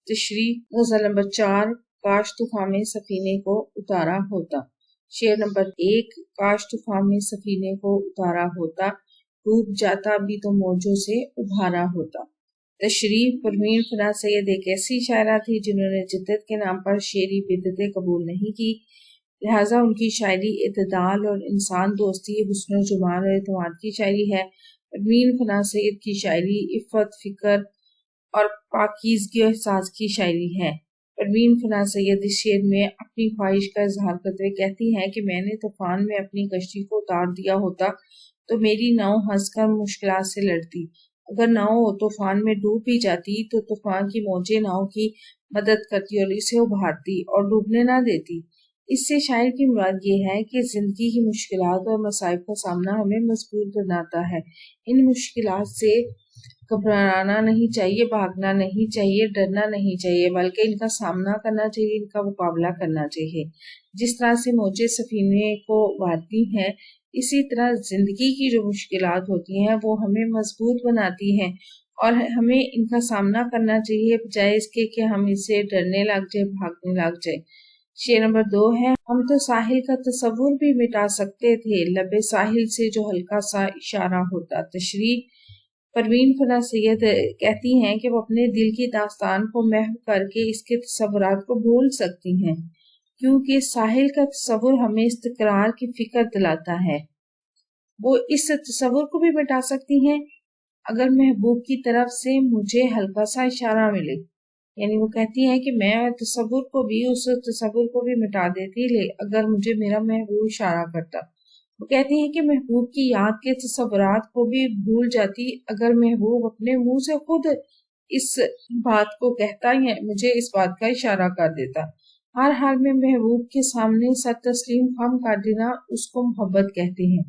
تشریح غزل نمبر 4 کاش طوفان میں سفینے کو اتارا ہوتا۔ شعر نمبر 1 کاش طوفان میں سفینے کو اتارا ہوتا، ڈوب جاتا بھی تو موجوں سے ابھارا ہوتا۔ تشریح پروین فنا سید ایک ایسی شاعرہ تھی جنہوں نے جدت کے نام پر شعری بدعتیں قبول نہیں کی، لہٰذا ان کی شاعری اعتدال اور انسان دوستی، حسن و جمال اور اعتماد کی شاعری ہے۔ پروین فنا سید کی شاعری عفت، فکر اور پاکیزگی و احساس کی شاعری ہے۔ پروین فنا سید اس شعر میں اپنی خواہش کا اظہار کرتے ہوئے کہتی ہیں کہ میں نے طوفان میں اپنی کشتی کو اتار دیا ہوتا تو میری ناؤ ہنس کر مشکلات سے لڑتی، اگر ناؤ طوفان میں ڈوب بھی جاتی تو طوفان کی موجیں ناؤ کی مدد کرتی اور اسے ابھارتی اور ڈوبنے نہ دیتی۔ اس سے شاعر کی مراد یہ ہے کہ زندگی کی مشکلات اور مصائب کا سامنا ہمیں مضبوط بناتا ہے۔ ان مشکلات سے گھبرانا نہیں چاہیے، بھاگنا نہیں چاہیے، ڈرنا نہیں چاہیے، بلکہ ان کا سامنا کرنا چاہیے، ان کا مقابلہ کرنا چاہیے۔ جس طرح سے موجیں سفینے کو ابھارتی ہیں، اسی طرح زندگی کی جو مشکلات ہوتی ہیں وہ ہمیں مضبوط بناتی ہیں اور ہمیں ان کا سامنا کرنا چاہیے بجائے اس کے کہ ہم اسے ڈرنے لگ جائیں، بھاگنے لگ جائیں۔ شعر نمبر 2 ہے ہم تو ساحل کا تصور بھی مٹا سکتے تھے، لبے ساحل سے جو ہلکا سا اشارہ ہوتا۔ تشریح پروین فنا سید کہتی ہیں کہ وہ اپنے دل کی داستان کو محو کر کے اس کے تصورات کو بھول سکتی ہیں، کیونکہ ساحل کا تصور ہمیں استقرار کی فکر دلاتا ہے۔ وہ اس تصور کو بھی مٹا سکتی ہیں اگر محبوب کی طرف سے مجھے ہلکا سا اشارہ ملے، یعنی وہ کہتی ہیں کہ میں تصور کو بھی، اس تصور کو بھی مٹا دیتی اگر مجھے میرا محبوب اشارہ کرتا۔ وہ کہتی ہیں کہ محبوب کی یاد کے تصورات کو بھی بھول جاتی اگر محبوب اپنے منہ سے خود اس بات کو کہتا یا مجھے اس بات کا اشارہ کر دیتا۔ ہر حال میں محبوب کے سامنے سر تسلیم خم کر دینا اس کو محبت کہتے ہیں۔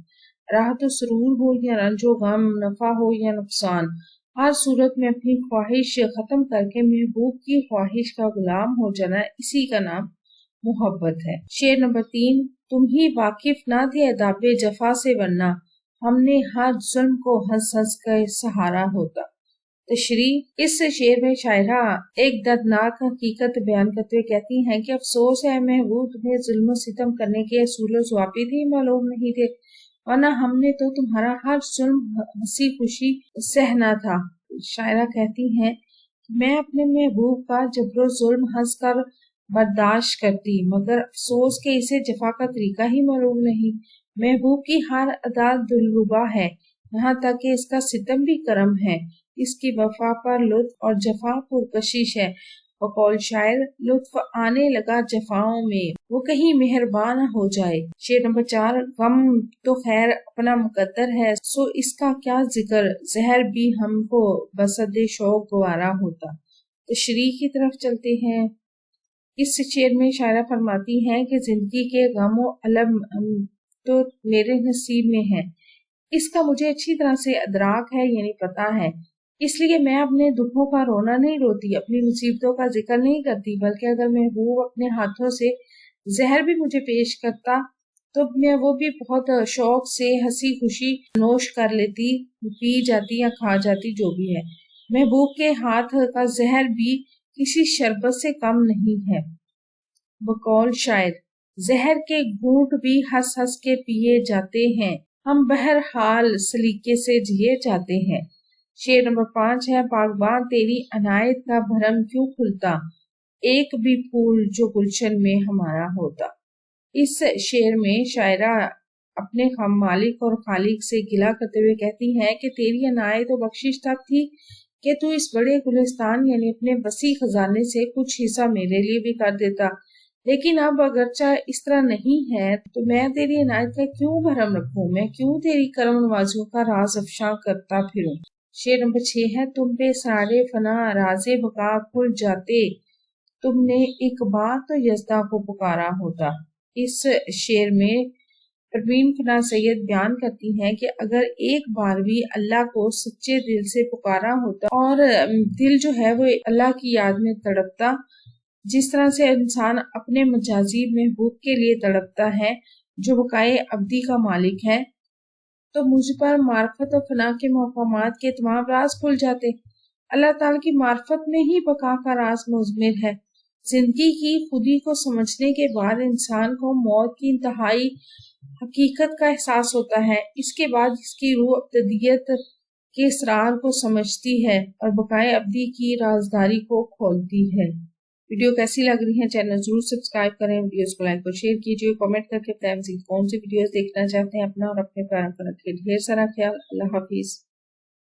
راحت و سرور ہو یا رنج و غم، نفع ہو یا نقصان، ہر صورت میں اپنی خواہش ختم کر کے محبوب کی خواہش کا غلام ہو جانا، اسی کا نام محبت ہے۔ شعر نمبر 3 تم ہی واقف نہ تھے اداب جفا سے ورنہ ہم نے ہر ظلم کو ہنس ہنس کر سہارا ہوتا۔ تشریح اس شعر میں شاعرہ ایک دردناک حقیقت بیان کرتے ہوئے کہتی ہیں کہ افسوس ہے محبوب تمہیں ظلم و ستم کرنے کے اصول و ضوابط ہی معلوم نہیں تھے، ورنہ ہم نے تو تمہارا ہر ظلم ہنسی خوشی سہنا تھا۔ شاعرہ کہتی ہیں میں اپنے محبوب کا جبر و ظلم ہنس کر برداشت کرتی، مگر افسوس کہ اسے جفا کا طریقہ ہی معلوم نہیں۔ محبوب کی ہر ادا دلربا ہے، یہاں تک کہ اس کا ستم بھی کرم ہے، اس کی وفا پر لطف اور جفا پرکشش ہے۔ بقول شاعر لطف آنے لگا جفاؤں میں، وہ کہیں مہربان ہو جائے۔ شعر نمبر 4 غم تو خیر اپنا مقدر ہے، سو اس کا کیا ذکر، زہر بھی ہم کو بصد شوق گوارا ہوتا۔ تشریح کی طرف چلتے ہیں۔ اس شعر میں شاعرہ فرماتی ہیں کہ زندگی کے غم و الم تو میرے نصیب میں ہے، اس کا مجھے اچھی طرح سے ادراک ہے، یعنی پتہ ہے، اس لیے میں اپنے دکھوں کا رونا نہیں روتی، اپنی مصیبتوں کا ذکر نہیں کرتی، بلکہ اگر محبوب اپنے ہاتھوں سے زہر بھی مجھے پیش کرتا تو میں وہ بھی بہت شوق سے ہنسی خوشی نوش کر لیتی، پی جاتی یا کھا جاتی، جو بھی ہے۔ محبوب کے ہاتھ کا زہر بھی کسی شربت سے کم نہیں ہے۔ بقول شاعر زہر کے گھونٹ بھی ہنس ہنس کے پیے جاتے ہیں، ہم بہرحال سلیقے سے جیے جاتے ہیں۔ شعر نمبر 5 ہے باغباں تیری عنایت کا بھرم کیوں کھلتا، ایک بھی پھول جو گلشن میں ہمارا ہوتا۔ اس شعر میں شاعرہ اپنے مالک اور خالق سے گلہ کرتے ہوئے کہتی ہیں کہ تیری عنایت و بخشش تب تھی کہ تو اس بڑے گلستان یعنی اپنے وسیع خزانے سے کچھ حصہ میرے لیے بھی کر دیتا، لیکن اب اگرچہ اس طرح نہیں ہے تو میں تیری عنایت کا کیوں بھرم رکھوں، میں کیوں تیری کرم نوازیوں کا راز افشاں کرتا پھروں۔ شعر نمبر 6 ہے تم پہ سارے فنا راز بقا کھل جاتے، تم نے ایک بار تو یزداں کو پکارا ہوتا۔ اس شعر میں پروین فنا سید بیان کرتی ہیں کہ اگر ایک بار بھی اللہ کو سچے دل سے پکارا ہوتا اور دل جو ہے وہ اللہ کی یاد میں تڑپتا، جس طرح سے انسان اپنے مجازی محبوب کے لیے تڑپتا ہے جو بقائے ابدی کا مالک ہے، تو مجھ پر معرفت و فنا کے مقامات کے تمام راز کھل جاتے۔ اللہ تعالیٰ کی معرفت میں ہی بقا کا راز مضمر ہے۔ زندگی کی خودی کو سمجھنے کے بعد انسان کو موت کی انتہائی حقیقت کا احساس ہوتا ہے۔ اس کے بعد اس کی روح ابدیت کے اسرار کو سمجھتی ہے اور بقائے ابدی کی رازداری کو کھولتی ہے۔ ویڈیو کیسی لگ رہی ہے؟ چینل ضرور سبسکرائب کریں، ویڈیوز کو لائک اور شیئر کیجیے، کامنٹ کر کے بتائیں مزید کون سی ویڈیوز دیکھنا چاہتے ہیں۔ اپنا اور اپنے پیاروں کا رکھیں ڈھیر سارا خیال۔ اللہ حافظ۔